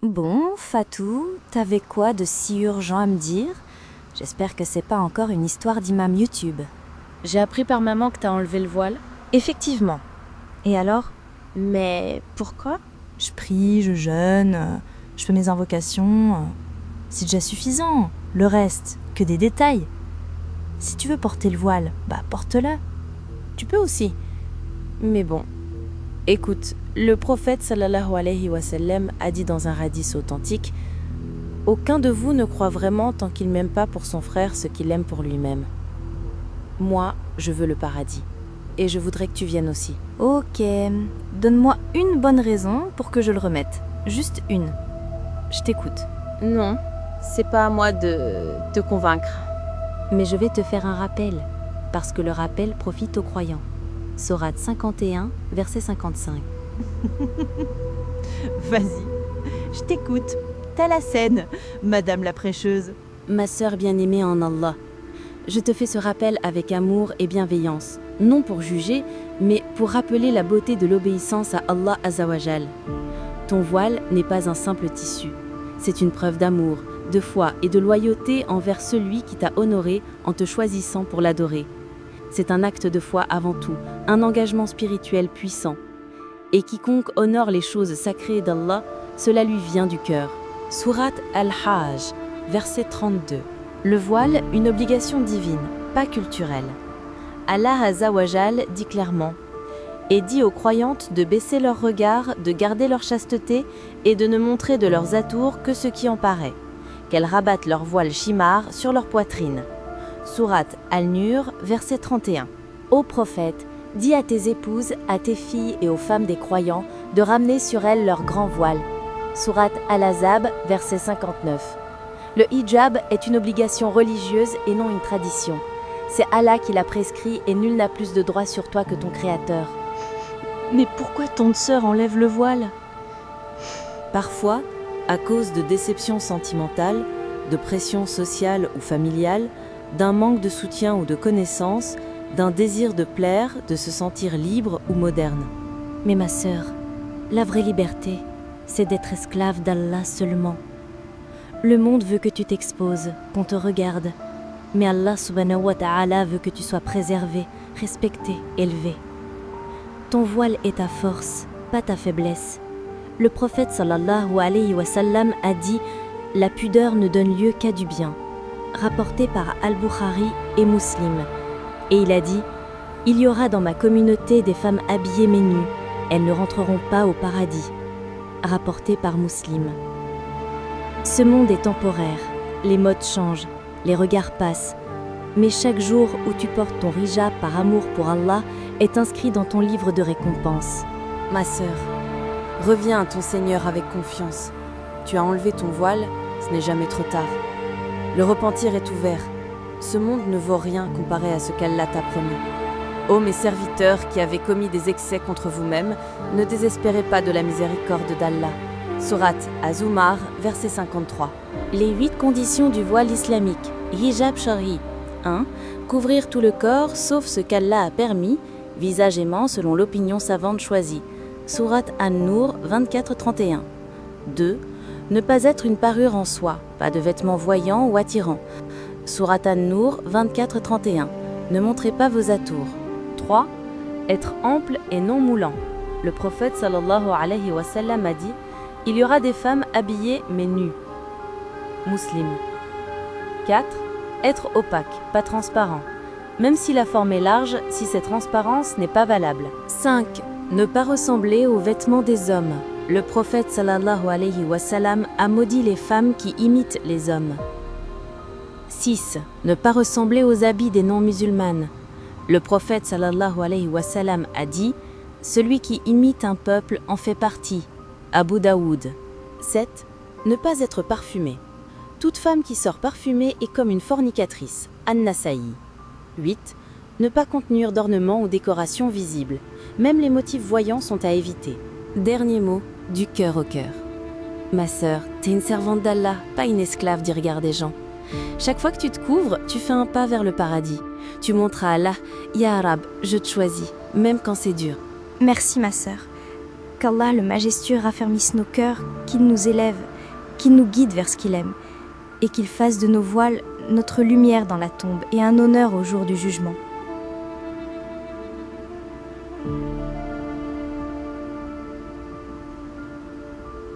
Bon, Fatou, t'avais quoi de si urgent à me dire? J'espère que c'est pas encore une histoire d'imam YouTube. J'ai appris par maman que t'as enlevé le voile. Effectivement. Et alors? Mais pourquoi? Je prie, je jeûne, je fais mes invocations. C'est déjà suffisant. Le reste, que des détails. Si tu veux porter le voile, bah porte-le. Tu peux aussi. Mais bon, écoute, le prophète sallallahu alayhi wa sallam a dit dans un hadith authentique « Aucun de vous ne croit vraiment tant qu'il m'aime pas pour son frère ce qu'il aime pour lui-même. Moi, je veux le paradis. Et je voudrais que tu viennes aussi. » Ok, donne-moi une bonne raison pour que je le remette. Juste une. Je t'écoute. Non, c'est pas à moi de te convaincre. Mais je vais te faire un rappel, parce que le rappel profite aux croyants. Sourate 51, verset 55. Vas-y, je t'écoute. T'as la scène, Madame la prêcheuse. Ma sœur bien-aimée en Allah, je te fais ce rappel avec amour et bienveillance, non pour juger, mais pour rappeler la beauté de l'obéissance à Allah Azawajal. Ton voile n'est pas un simple tissu, c'est une preuve d'amour, de foi et de loyauté envers celui qui t'a honoré en te choisissant pour l'adorer. C'est un acte de foi avant tout, un engagement spirituel puissant. Et quiconque honore les choses sacrées d'Allah, cela lui vient du cœur. Sourate Al-Hajj, verset 32. Le voile, une obligation divine, pas culturelle. Allah Azawajal dit clairement et dit aux croyantes de baisser leur regard, de garder leur chasteté et de ne montrer de leurs atours que ce qui en paraît, qu'elles rabattent leur voile shimar sur leur poitrine. Sourate Al-Nur, verset 31. Ô prophète, dis à tes épouses, à tes filles et aux femmes des croyants de ramener sur elles leur grand voile. Sourate Al-Ahzab, verset 59. Le hijab est une obligation religieuse et non une tradition. C'est Allah qui l'a prescrit et nul n'a plus de droit sur toi que ton Créateur. Mais pourquoi ton sœur enlève le voile? Parfois, à cause de déceptions sentimentales, de pression sociale ou familiale, d'un manque de soutien ou de connaissance, d'un désir de plaire, de se sentir libre ou moderne. Mais ma sœur, la vraie liberté, c'est d'être esclave d'Allah seulement. Le monde veut que tu t'exposes, qu'on te regarde, mais Allah subhanahu wa ta'ala veut que tu sois préservé, respecté, élevé. Ton voile est ta force, pas ta faiblesse. Le prophète sallallahu alayhi wa sallam a dit « La pudeur ne donne lieu qu'à du bien », rapporté par Al-Bukhari et Muslim. Et il a dit « Il y aura dans ma communauté des femmes habillées mais nues, elles ne rentreront pas au paradis », rapporté par Muslim. Ce monde est temporaire, les modes changent, les regards passent, mais chaque jour où tu portes ton hijab par amour pour Allah est inscrit dans ton livre de récompense. Ma sœur, reviens à ton Seigneur avec confiance. Tu as enlevé ton voile, ce n'est jamais trop tard. Le repentir est ouvert. Ce monde ne vaut rien comparé à ce qu'Allah t'a promis. Ô mes serviteurs qui avez commis des excès contre vous-mêmes, ne désespérez pas de la miséricorde d'Allah. Sourate Az-Zumar, verset 53. Les 8 conditions du voile islamique. Hijab shari. 1. Couvrir tout le corps sauf ce qu'Allah a permis, visage aimant selon l'opinion savante choisie. Sourate An-Nur 24-31. 2. Ne pas être une parure en soi, pas de vêtements voyants ou attirants. Sourate An-Nur 24-31. Ne montrez pas vos atours. 3. Être ample et non moulant. Le prophète sallallahu alayhi wa sallam a dit « Il y aura des femmes habillées mais nues ». Muslim. 4. Être opaque, pas transparent. Même si la forme est large, si cette transparence n'est pas valable. 5. Ne pas ressembler aux vêtements des hommes. Le prophète sallallahu alayhi wa sallam a maudit les femmes qui imitent les hommes. 6. Ne pas ressembler aux habits des non-musulmanes. Le prophète sallallahu alayhi wa sallam a dit « Celui qui imite un peuple en fait partie ». Abu Daoud. 7. Ne pas être parfumé. Toute femme qui sort parfumée est comme une fornicatrice. An-Nasa'i. 8. Ne pas contenir d'ornements ou décorations visibles. Même les motifs voyants sont à éviter. Dernier mot, du cœur au cœur. Ma sœur, t'es une servante d'Allah, pas une esclave du regard des gens. Chaque fois que tu te couvres, tu fais un pas vers le paradis. Tu montres à Allah, Ya Rab, je te choisis, même quand c'est dur. Merci ma sœur. Qu'Allah le majestueux raffermisse nos cœurs, qu'il nous élève qu'il nous guide vers ce qu'il aime, et qu'il fasse de nos voiles notre lumière dans la tombe et un honneur au jour du jugement.